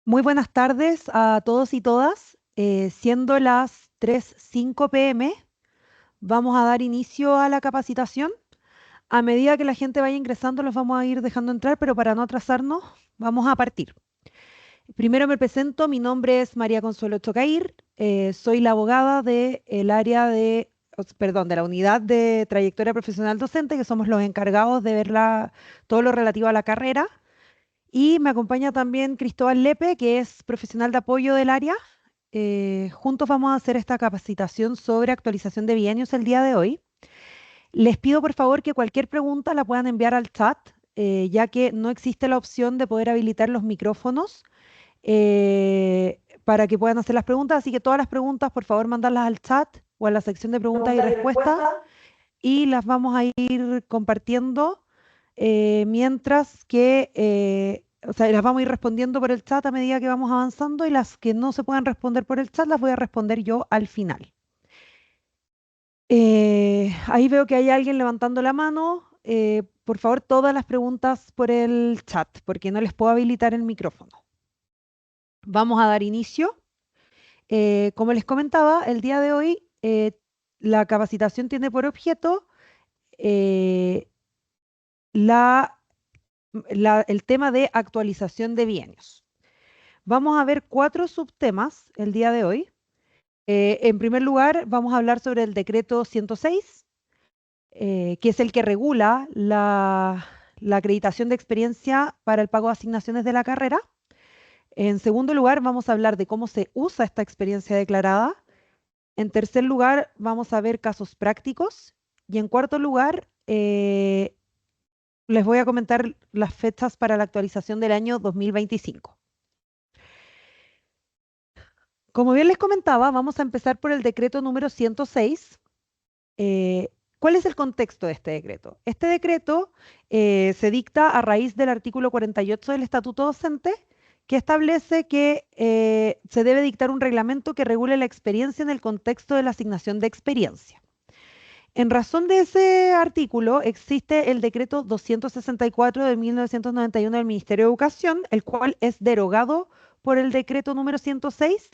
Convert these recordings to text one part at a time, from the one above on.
Muy buenas tardes a todos y todas. Siendo las 3:05 p.m., vamos a dar inicio a la capacitación. A medida que la gente vaya ingresando, los vamos a ir dejando entrar, pero para no atrasarnos, vamos a partir. Primero me presento, mi nombre es María Consuelo Chocair, soy la abogada del área de la unidad de trayectoria profesional docente, que somos los encargados de ver todo lo relativo a la carrera. Y me acompaña también Cristóbal Lepe, que es profesional de apoyo del área. Juntos vamos a hacer esta capacitación sobre actualización de bienios el día de hoy. Les pido por favor que cualquier pregunta la puedan enviar al chat, ya que no existe la opción de poder habilitar los micrófonos para que puedan hacer las preguntas. Así que todas las preguntas, por favor, mandarlas al chat o a la sección de preguntas y Preguntas y respuestas respuestas. y las vamos a ir compartiendo mientras que, o sea, las vamos a ir respondiendo por el chat a medida que vamos avanzando y las que no se puedan responder por el chat las voy a responder yo al final. Ahí veo que hay alguien levantando la mano. Por favor, todas las preguntas por el chat, porque no les puedo habilitar el micrófono. Vamos a dar inicio. Como les comentaba, el día de hoy la capacitación tiene por objeto eh, la el tema de actualización de bienios. Vamos a ver 4 subtemas el día de hoy. En primer lugar, vamos a hablar sobre el decreto 106, que es el que regula la acreditación de experiencia para el pago de asignaciones de la carrera. En segundo lugar, vamos a hablar de cómo se usa esta experiencia declarada. En tercer lugar, vamos a ver casos prácticos. Y en cuarto lugar, les voy a comentar las fechas para la actualización del año 2025. Como bien les comentaba, vamos a empezar por el decreto número 106. Eh, ¿Cuál es el contexto de este decreto? Este decreto se dicta a raíz del artículo 48 del Estatuto Docente, que establece que se debe dictar un reglamento que regule la experiencia en el contexto de la asignación de experiencia. En razón de ese artículo, existe el decreto 264 de 1991 del Ministerio de Educación, el cual es derogado por el decreto número 106,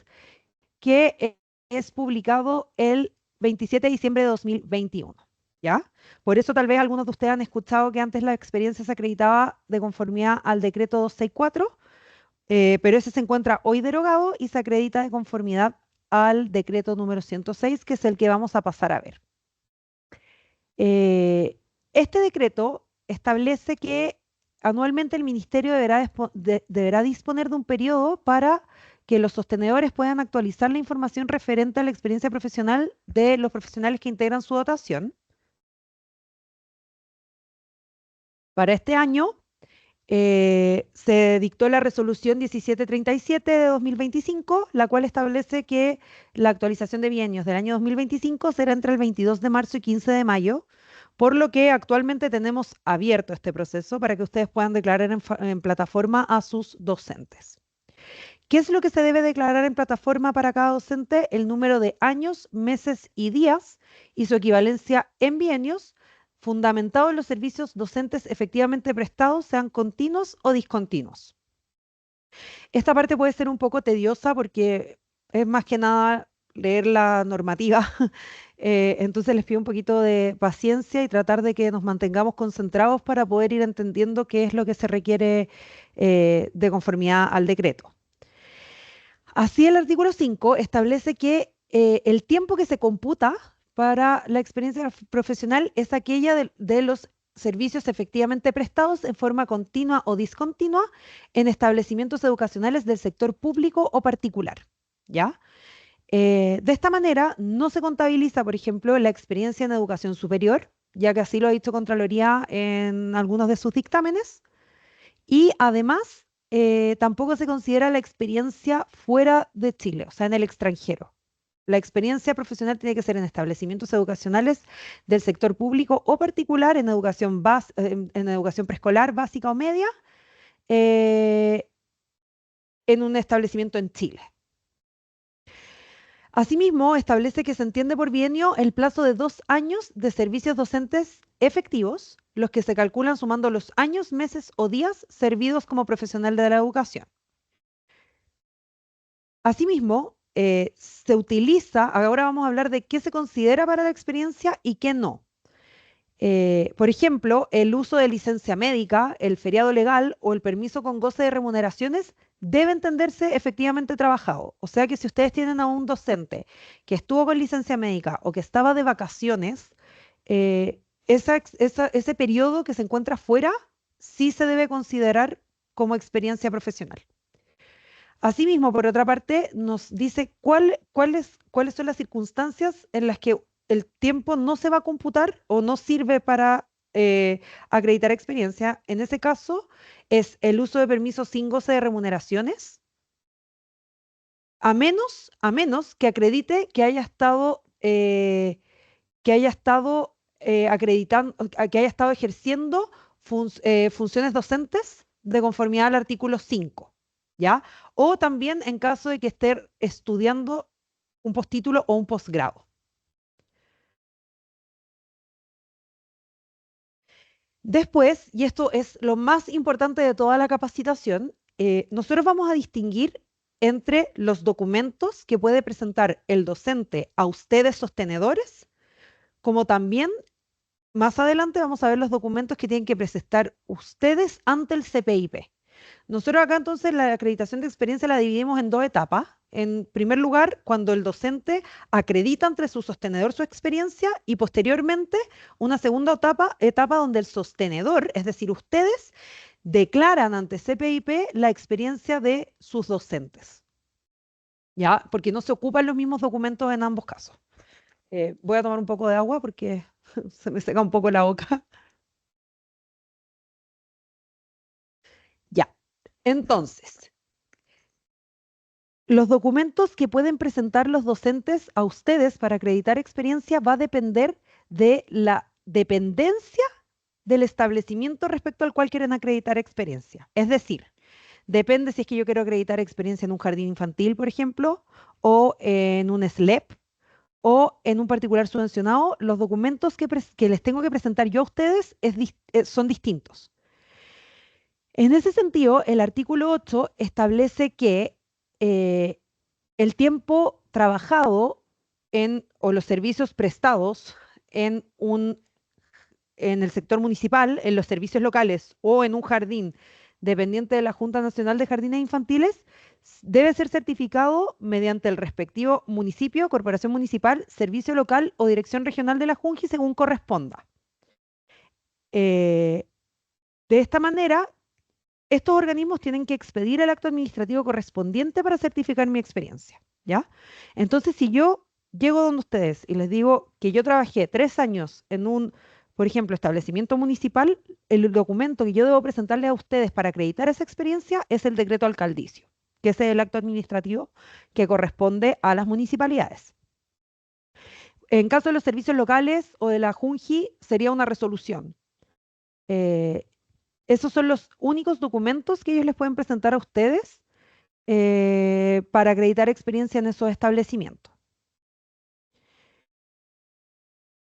que es publicado el 27 de diciembre de 2021. ¿Ya? Por eso tal vez algunos de ustedes han escuchado que antes la experiencia se acreditaba de conformidad al decreto 264, pero ese se encuentra hoy derogado y se acredita de conformidad al decreto número 106, que es el que vamos a pasar a ver. Este decreto establece que anualmente el ministerio deberá disponer de un periodo para que los sostenedores puedan actualizar la información referente a la experiencia profesional de los profesionales que integran su dotación. Para este año se dictó la resolución 1737 de 2025, la cual establece que la actualización de bienios del año 2025 será entre el 22 de marzo y 15 de mayo, por lo que actualmente tenemos abierto este proceso para que ustedes puedan declarar en plataforma a sus docentes. ¿Qué es lo que se debe declarar en plataforma para cada docente? El número de años, meses y días y su equivalencia en bienios, fundamentado en los servicios docentes efectivamente prestados, sean continuos o discontinuos. Esta parte puede ser un poco tediosa porque es más que nada leer la normativa. Entonces les pido un poquito de paciencia y tratar de que nos mantengamos concentrados para poder ir entendiendo qué es lo que se requiere de conformidad al decreto. Así, el artículo 5 establece que el tiempo que se computa para la experiencia profesional es aquella de los servicios efectivamente prestados en forma continua o discontinua en establecimientos educacionales del sector público o particular. ¿Ya? De esta manera, no se contabiliza, por ejemplo, la experiencia en educación superior, ya que así lo ha dicho Contraloría en algunos de sus dictámenes, y además tampoco se considera la experiencia fuera de Chile, o sea, en el extranjero. La experiencia profesional tiene que ser en establecimientos educacionales del sector público o particular, en educación preescolar, básica o media, eh, en un establecimiento en Chile. Asimismo, establece que se entiende por bienio el plazo de 2 años de servicios docentes efectivos, los que se calculan sumando los años, meses o días servidos como profesional de la educación. Asimismo, se utiliza, ahora vamos a hablar de qué se considera para la experiencia y qué no. Por ejemplo, el uso de licencia médica, el feriado legal o el permiso con goce de remuneraciones debe entenderse efectivamente trabajado. O sea que si ustedes tienen a un docente que estuvo con licencia médica o que estaba de vacaciones, ese periodo que se encuentra fuera sí se debe considerar como experiencia profesional. Asimismo, por otra parte, nos dice cuáles son las circunstancias en las que el tiempo no se va a computar o no sirve para acreditar experiencia. En ese caso, es el uso de permisos sin goce de remuneraciones, a menos que acredite que haya estado ejerciendo funciones docentes de conformidad al artículo 5, ¿ya? O también en caso de que esté estudiando un postítulo o un posgrado. Después, y esto es lo más importante de toda la capacitación, nosotros vamos a distinguir entre los documentos que puede presentar el docente a ustedes sostenedores, como también más adelante vamos a ver los documentos que tienen que presentar ustedes ante el CPIP. Nosotros acá entonces la acreditación de experiencia la dividimos en dos etapas. En primer lugar, cuando el docente acredita ante su sostenedor su experiencia y posteriormente una segunda etapa donde el sostenedor, es decir, ustedes, declaran ante CPIP la experiencia de sus docentes. ¿Ya? Porque no se ocupan los mismos documentos en ambos casos. Voy a tomar un poco de agua porque se me seca un poco la boca. Ya. Entonces, los documentos que pueden presentar los docentes a ustedes para acreditar experiencia va a depender de la dependencia del establecimiento respecto al cual quieren acreditar experiencia. Es decir, depende si es que yo quiero acreditar experiencia en un jardín infantil, por ejemplo, o en un SLEP, o en un particular subvencionado, los documentos que les tengo que presentar yo a ustedes son distintos. En ese sentido, el artículo 8 establece que eh, el tiempo trabajado o los servicios prestados en en el sector municipal, en los servicios locales o en un jardín dependiente de la Junta Nacional de Jardines Infantiles, debe ser certificado mediante el respectivo municipio, corporación municipal, servicio local o dirección regional de la JUNJI según corresponda. Eh, de esta manera, estos organismos tienen que expedir el acto administrativo correspondiente para certificar mi experiencia, ¿ya? Entonces, si yo llego donde ustedes y les digo que yo trabajé 3 años en un, por ejemplo, establecimiento municipal, el documento que yo debo presentarle a ustedes para acreditar esa experiencia es el decreto alcaldicio, que ese es el acto administrativo que corresponde a las municipalidades. En caso de los servicios locales o de la JUNJI, sería una resolución. Eh, Esos son los únicos documentos que ellos les pueden presentar a ustedes para acreditar experiencia en esos establecimientos.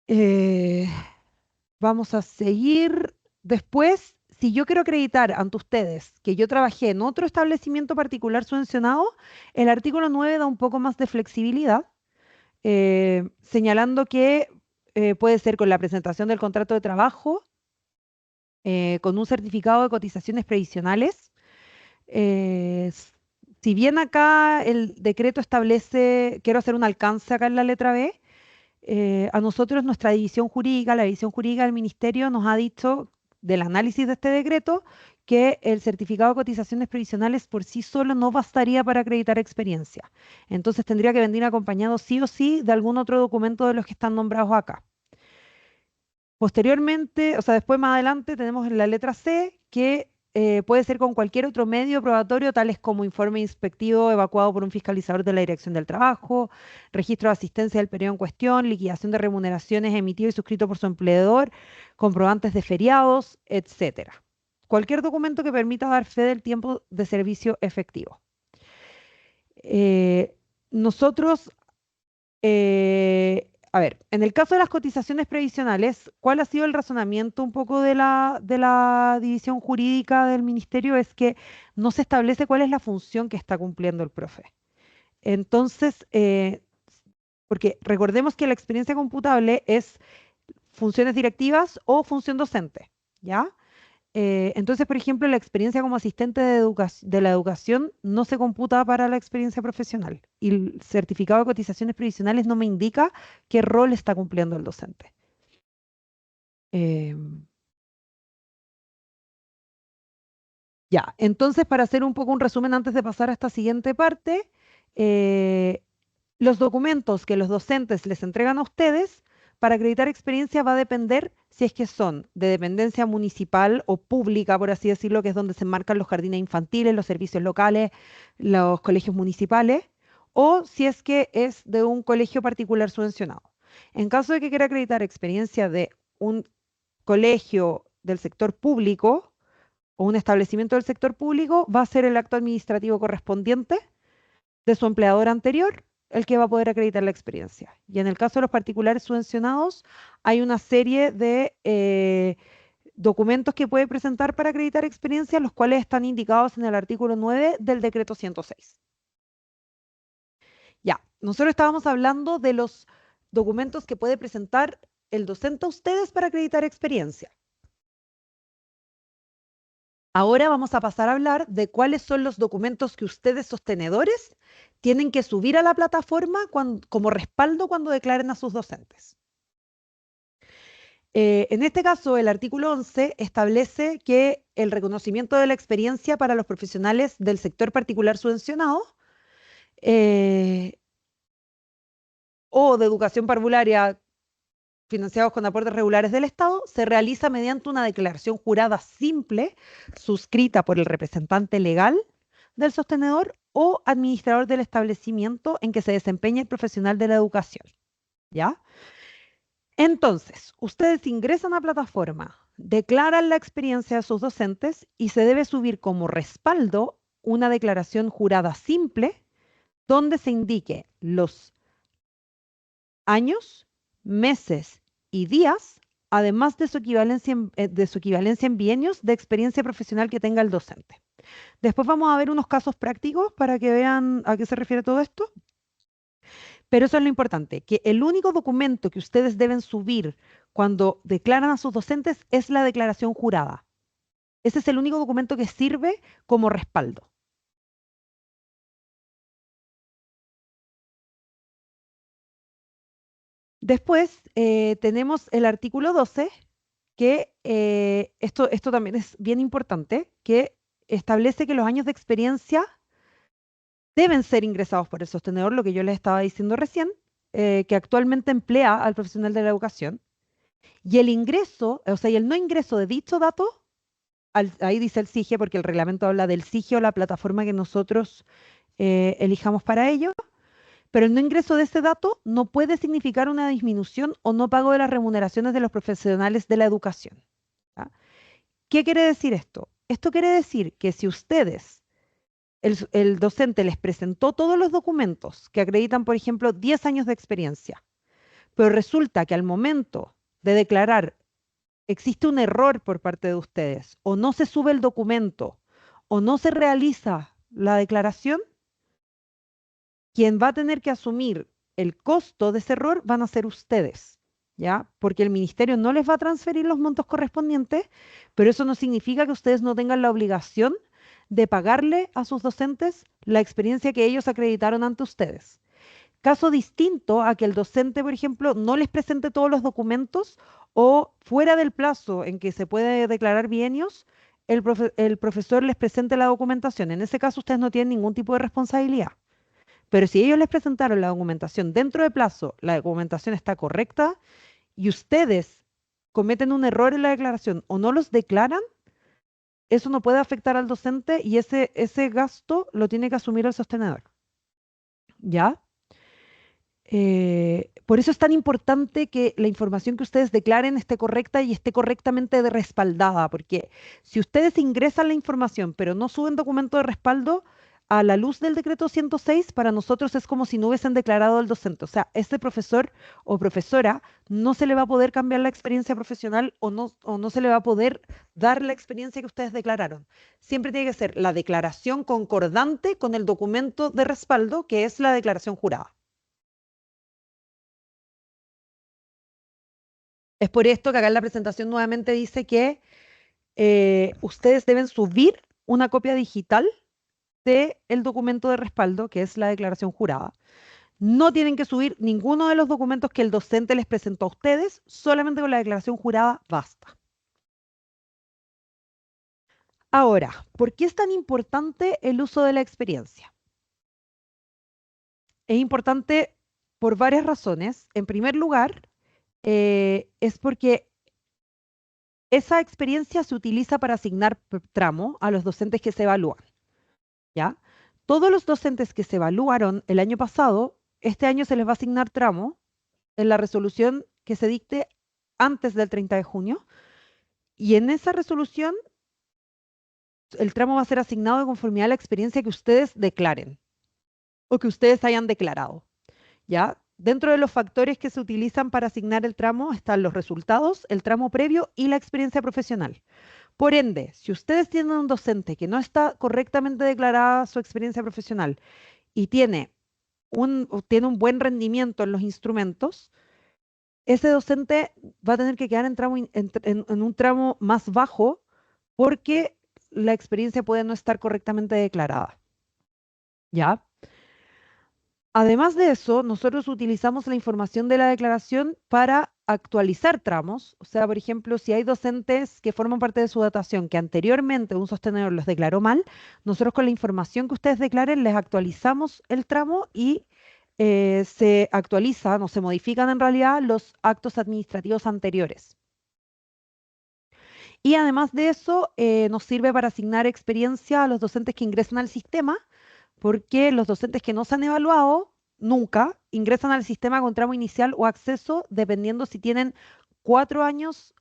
Eh, Vamos a seguir después. Si yo quiero acreditar ante ustedes que yo trabajé en otro establecimiento particular subvencionado, el artículo 9 da un poco más de flexibilidad, señalando que puede ser con la presentación del contrato de trabajo, con un certificado de cotizaciones previsionales. Eh, si bien acá el decreto establece, quiero hacer un alcance acá en la letra B, a nosotros nuestra división jurídica, la división jurídica del ministerio nos ha dicho del análisis de este decreto que el certificado de cotizaciones previsionales por sí solo no bastaría para acreditar experiencia. Entonces tendría que venir acompañado sí o sí de algún otro documento de los que están nombrados acá. Posteriormente, o sea, después más adelante tenemos en la letra C que puede ser con cualquier otro medio probatorio, tales como informe inspectivo evacuado por un fiscalizador de la Dirección del Trabajo, registro de asistencia del periodo en cuestión, liquidación de remuneraciones emitido y suscrito por su empleador, comprobantes de feriados, etcétera. Cualquier documento que permita dar fe del tiempo de servicio efectivo. Nosotros a ver, en el caso de las cotizaciones previsionales, ¿cuál ha sido el razonamiento un poco de la división jurídica del ministerio? Es que no se establece cuál es la función que está cumpliendo el profe. Entonces, porque recordemos que la experiencia computable es funciones directivas o función docente, ¿ya? Entonces, por ejemplo, la experiencia como asistente de la educación no se computa para la experiencia profesional y el certificado de cotizaciones previsionales no me indica qué rol está cumpliendo el docente. Ya, entonces para hacer un poco un resumen antes de pasar a esta siguiente parte, eh, los documentos que los docentes les entregan a ustedes para acreditar experiencia va a depender si es que son de dependencia municipal o pública, por así decirlo, que es donde se enmarcan los jardines infantiles, los servicios locales, los colegios municipales, o si es que es de un colegio particular subvencionado. En caso de que quiera acreditar experiencia de un colegio del sector público, o un establecimiento del sector público, va a ser el acto administrativo correspondiente de su empleador anterior el que va a poder acreditar la experiencia. Y en el caso de los particulares subvencionados, hay una serie de documentos que puede presentar para acreditar experiencia, los cuales están indicados en el artículo 9 del decreto 106. Ya, nosotros estábamos hablando de los documentos que puede presentar el docente a ustedes para acreditar experiencia. Ahora vamos a pasar a hablar de cuáles son los documentos que ustedes, sostenedores, tienen que subir a la plataforma como respaldo cuando declaren a sus docentes. En este caso, el artículo 11 establece que el reconocimiento de la experiencia para los profesionales del sector particular subvencionado eh, o de educación parvularia financiados con aportes regulares del Estado, se realiza mediante una declaración jurada simple suscrita por el representante legal del sostenedor o administrador del establecimiento en que se desempeña el profesional de la educación. ¿Ya? Entonces, ustedes ingresan a plataforma, declaran la experiencia de sus docentes y se debe subir como respaldo una declaración jurada simple donde se indique los años, meses y días, además de su equivalencia en bienios de experiencia profesional que tenga el docente. Después vamos a ver unos casos prácticos para que vean a qué se refiere todo esto. Pero eso es lo importante, que el único documento que ustedes deben subir cuando declaran a sus docentes es la declaración jurada. Ese es el único documento que sirve como respaldo. Después tenemos el artículo 12, que esto también es bien importante, que establece que los años de experiencia deben ser ingresados por el sostenedor, lo que yo les estaba diciendo recién, que actualmente emplea al profesional de la educación. Y el ingreso, o sea, y el no ingreso de dicho dato, ahí dice el SIGE, porque el reglamento habla del SIGE o la plataforma que nosotros elijamos para ello, pero el no ingreso de ese dato no puede significar una disminución o no pago de las remuneraciones de los profesionales de la educación. ¿Ya? ¿Qué quiere decir esto? Esto quiere decir que si ustedes, el docente les presentó todos los documentos que acreditan, por ejemplo, 10 años de experiencia, pero resulta que al momento de declarar existe un error por parte de ustedes, o no se sube el documento, o no se realiza la declaración, quien va a tener que asumir el costo de ese error van a ser ustedes, ¿ya? Porque el ministerio no les va a transferir los montos correspondientes, pero eso no significa que ustedes no tengan la obligación de pagarle a sus docentes la experiencia que ellos acreditaron ante ustedes. Caso distinto a que el docente, por ejemplo, no les presente todos los documentos o fuera del plazo en que se puede declarar bienios, el profesor les presente la documentación. En ese caso, ustedes no tienen ningún tipo de responsabilidad. Pero si ellos les presentaron la documentación dentro de plazo, la documentación está correcta y ustedes cometen un error en la declaración o no los declaran, eso no puede afectar al docente y ese gasto lo tiene que asumir el sostenedor. ¿Ya? Por eso es tan importante que la información que ustedes declaren esté correcta y esté correctamente respaldada, porque si ustedes ingresan la información pero no suben documento de respaldo, a la luz del decreto 106, para nosotros es como si no hubiesen declarado al docente. O sea, este profesor o profesora no se le va a poder cambiar la experiencia profesional o no se le va a poder dar la experiencia que ustedes declararon. Siempre tiene que ser la declaración concordante con el documento de respaldo, que es la declaración jurada. Es por esto que acá en la presentación nuevamente dice que ustedes deben subir una copia digital del documento de respaldo, que es la declaración jurada. No tienen que subir ninguno de los documentos que el docente les presentó a ustedes, solamente con la declaración jurada basta. Ahora, ¿por qué es tan importante el uso de la experiencia? Es importante por varias razones. En primer lugar, es porque esa experiencia se utiliza para asignar tramo a los docentes que se evalúan, ¿ya? Todos los docentes que se evaluaron el año pasado, este año se les va a asignar tramo en la resolución que se dicte antes del 30 de junio, y en esa resolución el tramo va a ser asignado de conformidad a la experiencia que ustedes declaren o que ustedes hayan declarado, ¿ya? Dentro de los factores que se utilizan para asignar el tramo están los resultados, el tramo previo y la experiencia profesional. Por ende, si ustedes tienen un docente que no está correctamente declarada su experiencia profesional y tiene un buen rendimiento en los instrumentos, ese docente va a tener que quedar en un tramo más bajo porque la experiencia puede no estar correctamente declarada. ¿Ya? Además de eso, nosotros utilizamos la información de la declaración para actualizar tramos. O sea, por ejemplo, si hay docentes que forman parte de su datación que anteriormente un sostenedor los declaró mal, nosotros con la información que ustedes declaren les actualizamos el tramo y se actualizan o se modifican en realidad los actos administrativos anteriores. Y además de eso, nos sirve para asignar experiencia a los docentes que ingresan al sistema, porque los docentes que no se han evaluado nunca ingresan al sistema con tramo inicial o acceso, dependiendo si tienen 4 años,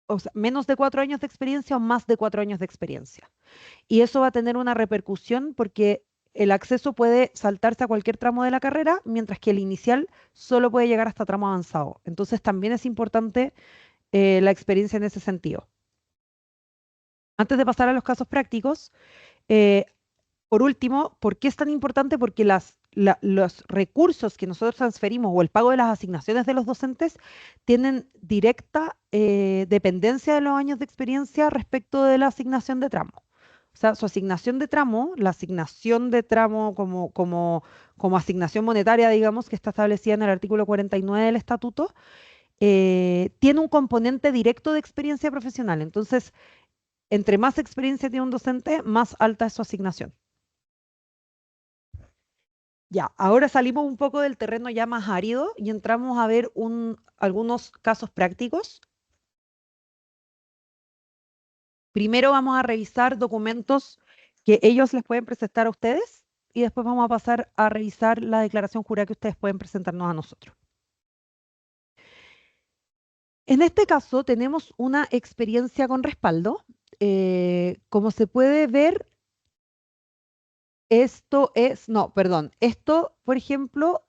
o sea, menos de 4 años de experiencia o más de 4 años de experiencia. Y eso va a tener una repercusión porque el acceso puede saltarse a cualquier tramo de la carrera, mientras que el inicial solo puede llegar hasta tramo avanzado. Entonces también es importante la experiencia en ese sentido. Antes de pasar a los casos prácticos, eh, por último, ¿por qué es tan importante? Porque los recursos que nosotros transferimos o el pago de las asignaciones de los docentes tienen directa dependencia de los años de experiencia respecto de la asignación de tramo. O sea, su asignación de tramo, la asignación de tramo como asignación monetaria, digamos, que está establecida en el artículo 49 del estatuto, tiene un componente directo de experiencia profesional. Entonces, entre más experiencia tiene un docente, más alta es su asignación. Ya, ahora salimos un poco del terreno ya más árido y entramos a ver algunos casos prácticos. Primero vamos a revisar documentos que ellos les pueden presentar a ustedes y después vamos a pasar a revisar la declaración jurada que ustedes pueden presentarnos a nosotros. En este caso tenemos una experiencia con respaldo. Como se puede ver, esto, por ejemplo,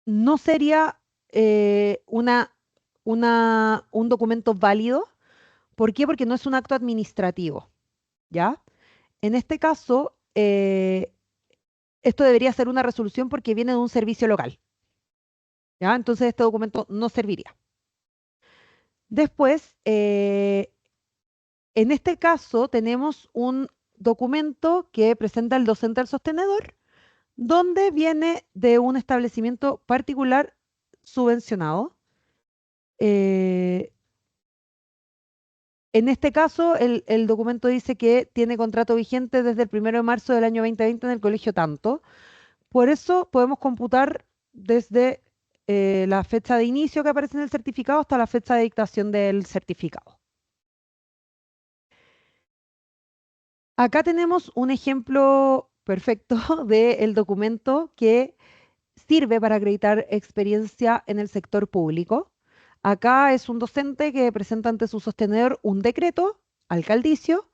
no sería un documento válido. ¿Por qué? Porque no es un acto administrativo, ¿ya? En este caso, esto debería ser una resolución porque viene de un servicio local, ¿ya? Entonces este documento no serviría. Después, en este caso tenemos un documento que presenta el docente al sostenedor, donde viene de un establecimiento particular subvencionado. En este caso, el documento dice que tiene contrato vigente desde el 1 de marzo del año 2020 en el colegio tanto. Por eso podemos computar desde la fecha de inicio que aparece en el certificado hasta la fecha de dictación del certificado. Acá tenemos un ejemplo perfecto del documento que sirve para acreditar experiencia en el sector público. Acá es un docente que presenta ante su sostenedor un decreto alcaldicio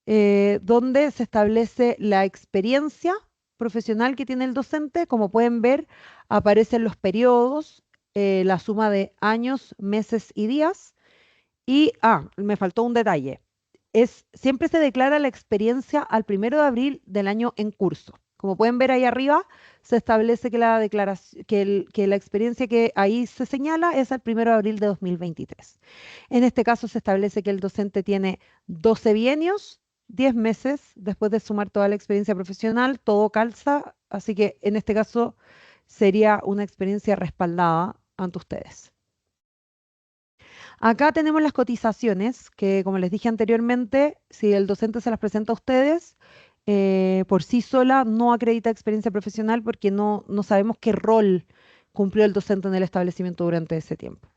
donde se establece la experiencia profesional que tiene el docente. Como pueden ver, aparecen los periodos, la suma de años, meses y días. Y, me faltó un detalle. Siempre se declara la experiencia al 1 de abril del año en curso. Como pueden ver ahí arriba, se establece que la declaración, que la experiencia que ahí se señala es al 1 de abril de 2023. En este caso se establece que el docente tiene 12 bienios, 10 meses, después de sumar toda la experiencia profesional, todo calza, así que en este caso sería una experiencia respaldada ante ustedes. Acá tenemos las cotizaciones, que como les dije anteriormente, si el docente se las presenta a ustedes, por sí sola no acredita experiencia profesional porque no sabemos qué rol cumplió el docente en el establecimiento durante ese tiempo.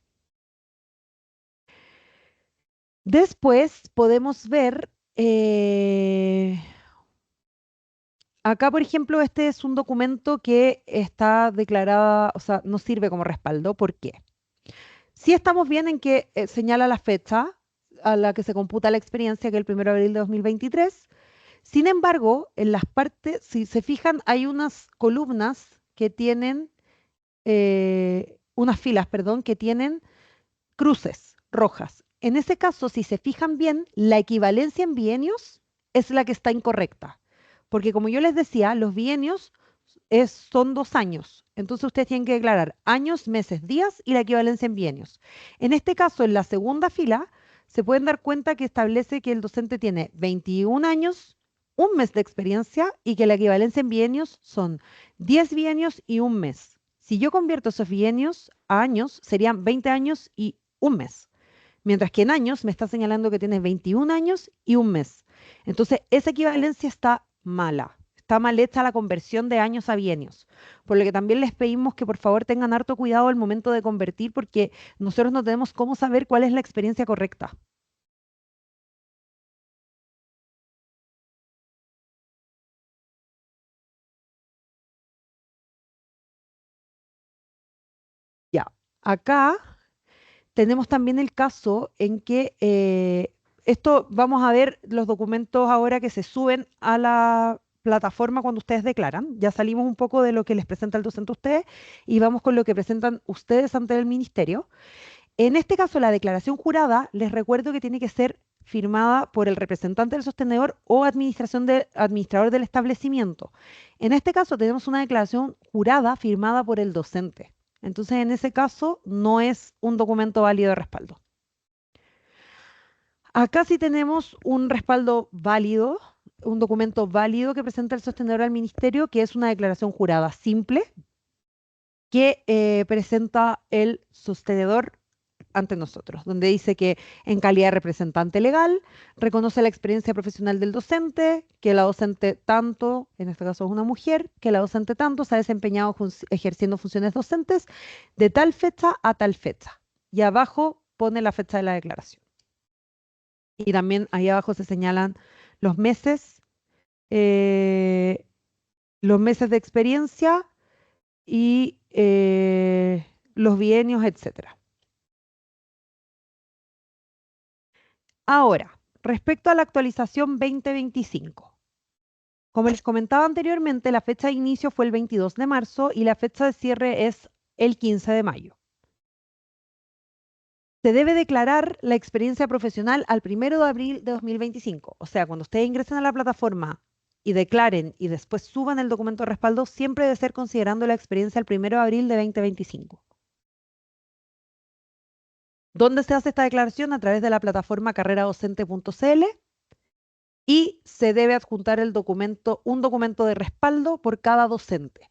Después podemos ver, acá por ejemplo, este es un documento que está declarada, o sea, no sirve como respaldo. ¿Por qué? Sí estamos bien en que señala la fecha a la que se computa la experiencia, que es el 1 de abril de 2023. Sin embargo, en las partes, si se fijan, hay unas columnas que tienen, unas filas, perdón, que tienen cruces rojas. En ese caso, si se fijan bien, la equivalencia en bienios es la que está incorrecta. Porque como yo les decía, los bienios son 2 años. Entonces ustedes tienen que declarar años, meses, días y la equivalencia en bienios. En este caso, en la segunda fila, se pueden dar cuenta que establece que el docente tiene 21 años, un mes de experiencia y que la equivalencia en bienios son 10 bienios y un mes. Si yo convierto esos bienios a años, serían 20 años y un mes. Mientras que en años me está señalando que tienes 21 años y un mes. Entonces, esa equivalencia está mala. Está mal hecha la conversión de años a bienios. Por lo que también les pedimos que por favor tengan harto cuidado al momento de convertir, porque nosotros no tenemos cómo saber cuál es la experiencia correcta. Ya, acá tenemos también el caso en que esto vamos a ver los documentos ahora que se suben a la plataforma cuando ustedes declaran. Ya salimos un poco de lo que les presenta el docente a ustedes y vamos con lo que presentan ustedes ante el ministerio. En este caso, la declaración jurada, les recuerdo que tiene que ser firmada por el representante del sostenedor o administrador del establecimiento. En este caso, tenemos una declaración jurada firmada por el docente. Entonces, en ese caso, no es un documento válido de respaldo. Acá sí tenemos un respaldo válido, un documento válido que presenta el sostenedor al ministerio, que es una declaración jurada simple que presenta el sostenedor ante nosotros, donde dice que en calidad de representante legal reconoce la experiencia profesional del docente, que la docente tanto, en este caso es una mujer, que la docente tanto se ha desempeñado ejerciendo funciones docentes de tal fecha a tal fecha. Y abajo pone la fecha de la declaración. Y también ahí abajo se señalan los meses, eh, los meses de experiencia y los bienios, etcétera. Ahora, respecto a la actualización 2025. Como les comentaba anteriormente, la fecha de inicio fue el 22 de marzo y la fecha de cierre es el 15 de mayo. Se debe declarar la experiencia profesional al 1 de abril de 2025. O sea, cuando ustedes ingresen a la plataforma y declaren y después suban el documento de respaldo, siempre debe ser considerando la experiencia al 1 de abril de 2025. ¿Dónde se hace esta declaración? A través de la plataforma carreradocente.cl y se debe adjuntar un documento de respaldo por cada docente.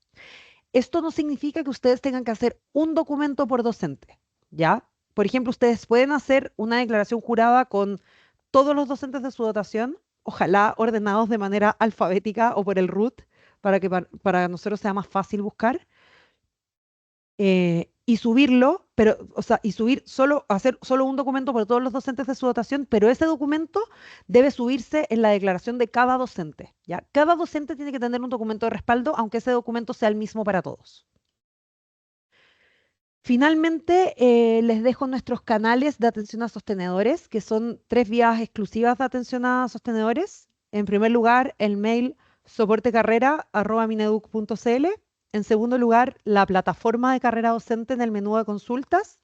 Esto no significa que ustedes tengan que hacer un documento por docente, ¿ya? Por ejemplo, ustedes pueden hacer una declaración jurada con todos los docentes de su dotación, ojalá ordenados de manera alfabética o por el root, para que para nosotros sea más fácil buscar. Y subirlo, pero, o sea, y hacer solo un documento por todos los docentes de su dotación, pero ese documento debe subirse en la declaración de cada docente, ¿ya? Cada docente tiene que tener un documento de respaldo, aunque ese documento sea el mismo para todos. Finalmente, les dejo nuestros canales de atención a sostenedores, que son 3 vías exclusivas de atención a sostenedores. En primer lugar, el mail soportecarrera@mineduc.cl. En segundo lugar, la plataforma de carrera docente en el menú de consultas.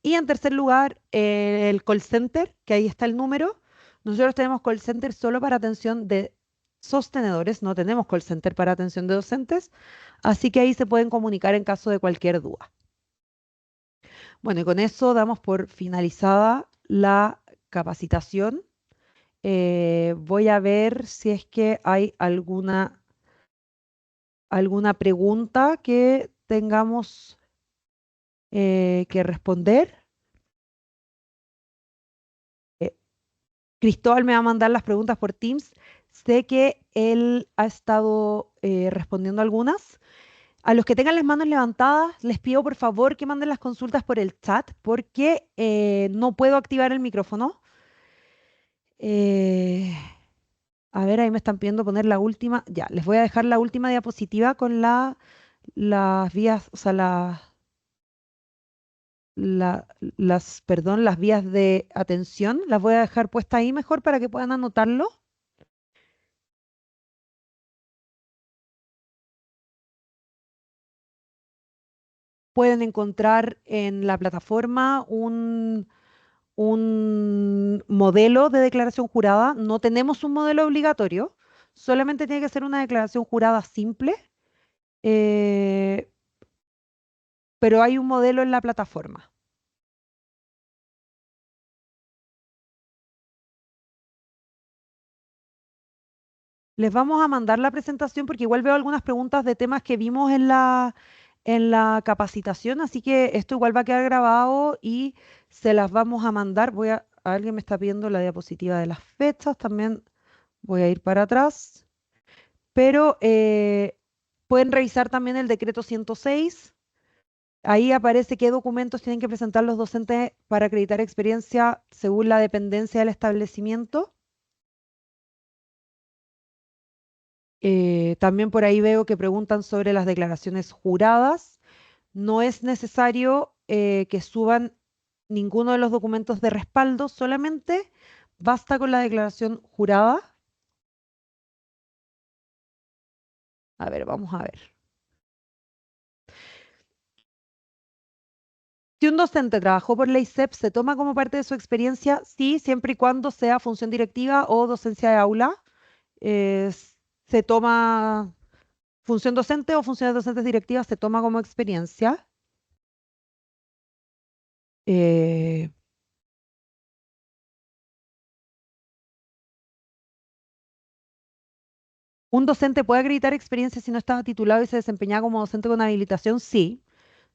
Y en tercer lugar, el call center, que ahí está el número. Nosotros tenemos call center solo para atención de sostenedores, no tenemos call center para atención de docentes, así que ahí se pueden comunicar en caso de cualquier duda. Bueno, y con eso damos por finalizada la capacitación. Voy a ver si es que hay alguna pregunta que tengamos que responder. Eh, Cristóbal me va a mandar las preguntas por Teams. Sé que él ha estado respondiendo algunas. A los que tengan las manos levantadas, les pido por favor que manden las consultas por el chat porque no puedo activar el micrófono. Eh, A ver, ahí me están pidiendo poner la última. Ya, les voy a dejar la última diapositiva con las vías, o sea, las vías de atención. Las voy a dejar puestas ahí mejor para que puedan anotarlo. Pueden encontrar en la plataforma un modelo de declaración jurada. No tenemos un modelo obligatorio, solamente tiene que ser una declaración jurada simple, eh, pero hay un modelo en la plataforma. Les vamos a mandar la presentación porque igual veo algunas preguntas de temas que vimos en la capacitación, así que esto igual va a quedar grabado y se las vamos a mandar. Alguien me está pidiendo la diapositiva de las fechas, también voy a ir para atrás, pero pueden revisar también el decreto 106. Ahí aparece qué documentos tienen que presentar los docentes para acreditar experiencia según la dependencia del establecimiento. También por ahí veo que preguntan sobre las declaraciones juradas. No es necesario que suban ninguno de los documentos de respaldo, solamente basta con la declaración jurada. A ver, vamos a ver. Si un docente trabajó por ley SEP, ¿se toma como parte de su experiencia? Sí, siempre y cuando sea función directiva o docencia de aula. Eh, Se toma función docente o funciones docentes directivas, se toma como experiencia. Eh, ¿Un docente puede acreditar experiencia si no estaba titulado y se desempeñaba como docente con habilitación? Sí,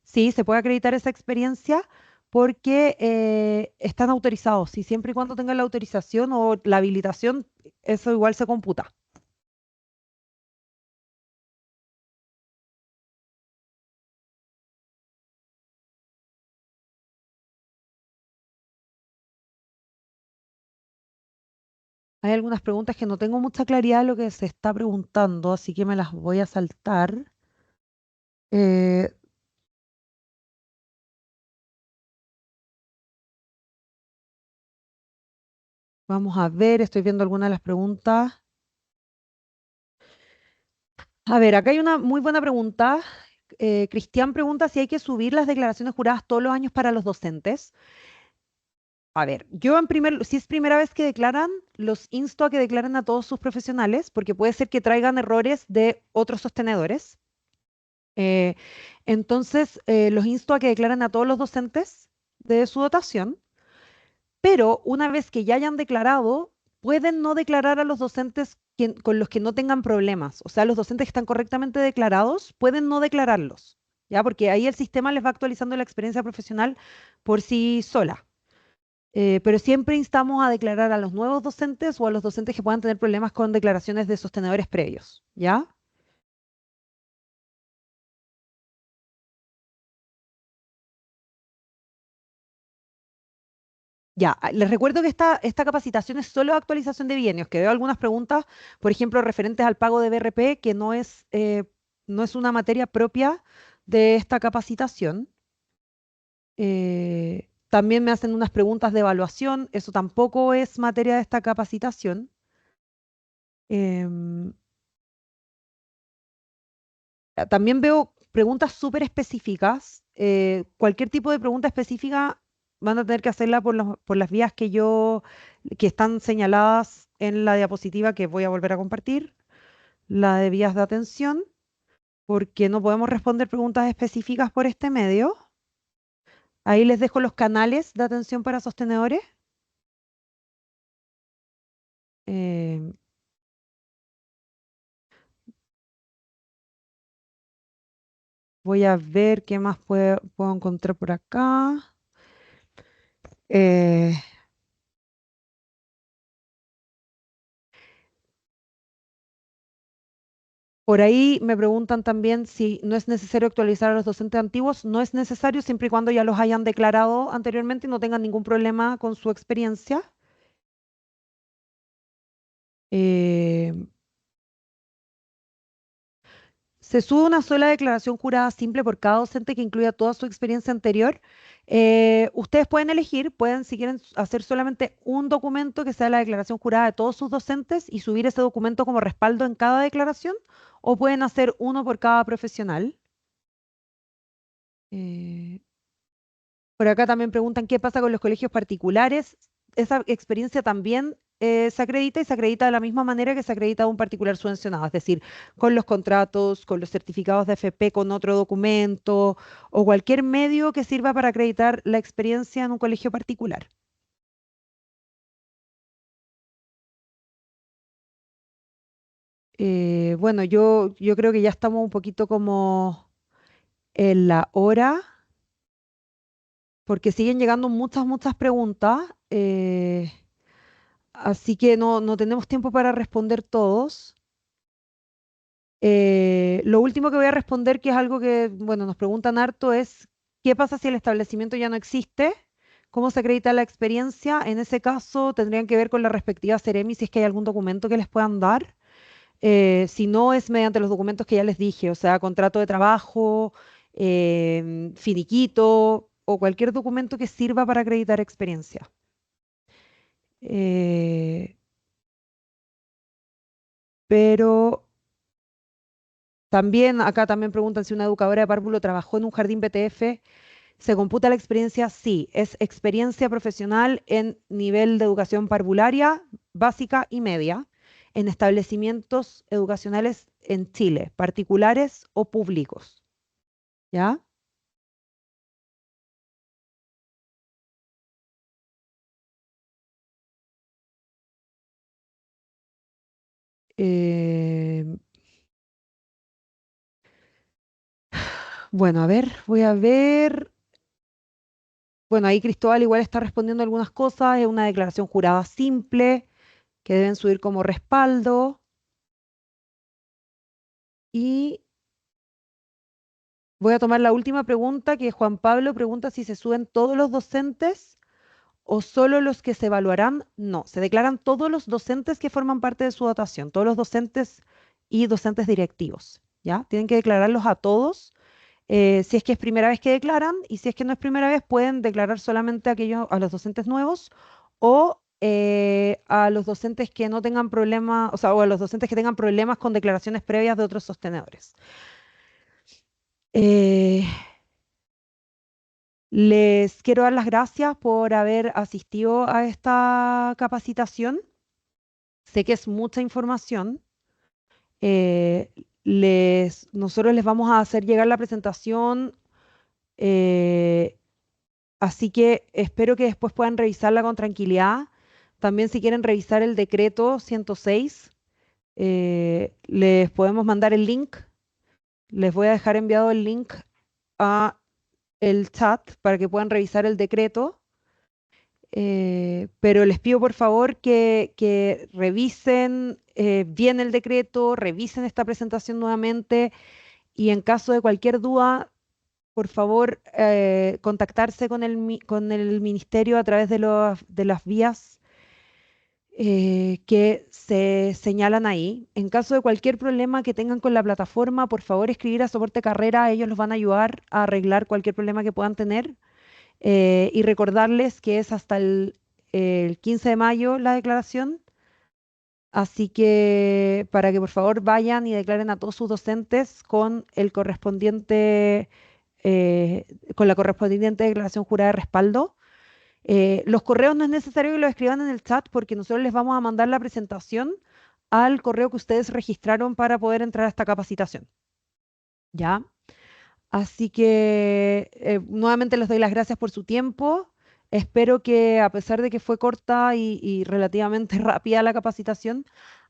sí, se puede acreditar esa experiencia porque están autorizados y siempre y cuando tengan la autorización o la habilitación, eso igual se computa. Hay algunas preguntas que no tengo mucha claridad de lo que se está preguntando, así que me las voy a saltar. Eh, Vamos a ver, estoy viendo algunas de las preguntas. A ver, acá hay una muy buena pregunta. Cristian pregunta si hay que subir las declaraciones juradas todos los años para los docentes. A ver, si es primera vez que declaran, los insto a que declaren a todos sus profesionales, porque puede ser que traigan errores de otros sostenedores. Eh, entonces, los insto a que declaren a todos los docentes de su dotación, pero una vez que ya hayan declarado, pueden no declarar a los docentes con los que no tengan problemas. O sea, los docentes que están correctamente declarados, pueden no declararlos, ¿ya? Porque ahí el sistema les va actualizando la experiencia profesional por sí sola. Pero siempre instamos a declarar a los nuevos docentes o a los docentes que puedan tener problemas con declaraciones de sostenedores previos, ¿ya? Ya, les recuerdo que esta capacitación es solo actualización de bienios, que veo algunas preguntas, por ejemplo, referentes al pago de BRP, que no es una materia propia de esta capacitación. También me hacen unas preguntas de evaluación, eso tampoco es materia de esta capacitación. Em, También veo preguntas súper específicas. Cualquier tipo de pregunta específica van a tener que hacerla por las vías que están señaladas en la diapositiva que voy a volver a compartir, la de vías de atención, porque no podemos responder preguntas específicas por este medio. Ahí les dejo los canales de atención para sostenedores. Eh, Voy a ver qué más puedo encontrar por acá. Eh, Por ahí me preguntan también si no es necesario actualizar a los docentes antiguos. No es necesario siempre y cuando ya los hayan declarado anteriormente y no tengan ningún problema con su experiencia. Eh, Se sube una sola declaración jurada simple por cada docente que incluya toda su experiencia anterior. Ustedes pueden elegir, pueden si quieren hacer solamente un documento que sea la declaración jurada de todos sus docentes y subir ese documento como respaldo en cada declaración, o pueden hacer uno por cada profesional. Eh, Por acá también preguntan qué pasa con los colegios particulares. Esa experiencia también se acredita y se acredita de la misma manera que se acredita un particular subvencionado, es decir, con los contratos, con los certificados de FP, con otro documento o cualquier medio que sirva para acreditar la experiencia en un colegio particular. Bueno, yo creo que ya estamos un poquito como en la hora, porque siguen llegando muchas preguntas. Así que no tenemos tiempo para responder todos. Lo último que voy a responder, que es algo que, bueno, nos preguntan harto, es ¿qué pasa si el establecimiento ya no existe? ¿Cómo se acredita la experiencia? En ese caso, tendrían que ver con la respectiva Seremi si es que hay algún documento que les puedan dar. Si no, es mediante los documentos que ya les dije, o sea, contrato de trabajo, finiquito o cualquier documento que sirva para acreditar experiencia. Eh, pero también, acá también preguntan si una educadora de párvulo trabajó en un jardín BTF. ¿Se computa la experiencia? Sí, es experiencia profesional en nivel de educación parvularia, básica y media, en establecimientos educacionales en Chile, particulares o públicos. ¿Ya? Eh, bueno, a ver, voy a ver. Bueno, ahí Cristóbal igual está respondiendo algunas cosas. Es una declaración jurada simple que deben subir como respaldo. Y voy a tomar la última pregunta, que Juan Pablo pregunta si se suben todos los docentes o solo los que se evaluarán. No, se declaran todos los docentes que forman parte de su dotación, todos los docentes y docentes directivos, ¿ya? Tienen que declararlos a todos. Si es que es primera vez que declaran y si es que no es primera vez, pueden declarar solamente a aquellos, a los docentes nuevos o a los docentes que no tengan problemas, o sea, o a los docentes que tengan problemas con declaraciones previas de otros sostenedores. Eh, Les quiero dar las gracias por haber asistido a esta capacitación. Sé que es mucha información. Nosotros les vamos a hacer llegar la presentación, eh, así que espero que después puedan revisarla con tranquilidad. También si quieren revisar el decreto 106, les podemos mandar el link. Les voy a dejar enviado el link a el chat para que puedan revisar el decreto. Pero les pido por favor que revisen bien el decreto, revisen esta presentación nuevamente y en caso de cualquier duda, por favor, contactarse con con el ministerio a través de de las vías que se señalan ahí. En caso de cualquier problema que tengan con la plataforma, por favor, escribir a Soporte Carrera, ellos los van a ayudar a arreglar cualquier problema que puedan tener. Y recordarles que es hasta el 15 de mayo la declaración, así que para que por favor vayan y declaren a todos sus docentes con el correspondiente, con la correspondiente declaración jurada de respaldo. Los correos no es necesario que los escriban en el chat porque nosotros les vamos a mandar la presentación al correo que ustedes registraron para poder entrar a esta capacitación. ¿Ya? Así que nuevamente les doy las gracias por su tiempo. Espero que a pesar de que fue corta y relativamente rápida la capacitación,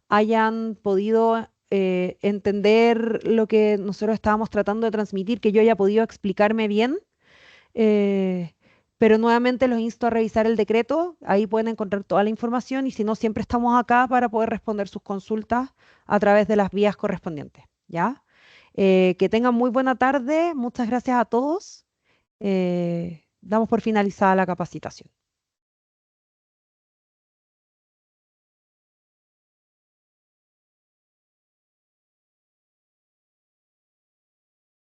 hayan podido entender lo que nosotros estábamos tratando de transmitir, que yo haya podido explicarme bien. eh, pero nuevamente los insto a revisar el decreto, ahí pueden encontrar toda la información y si no, siempre estamos acá para poder responder sus consultas a través de las vías correspondientes, ¿ya? Que tengan muy buena tarde, muchas gracias a todos. Damos por finalizada la capacitación.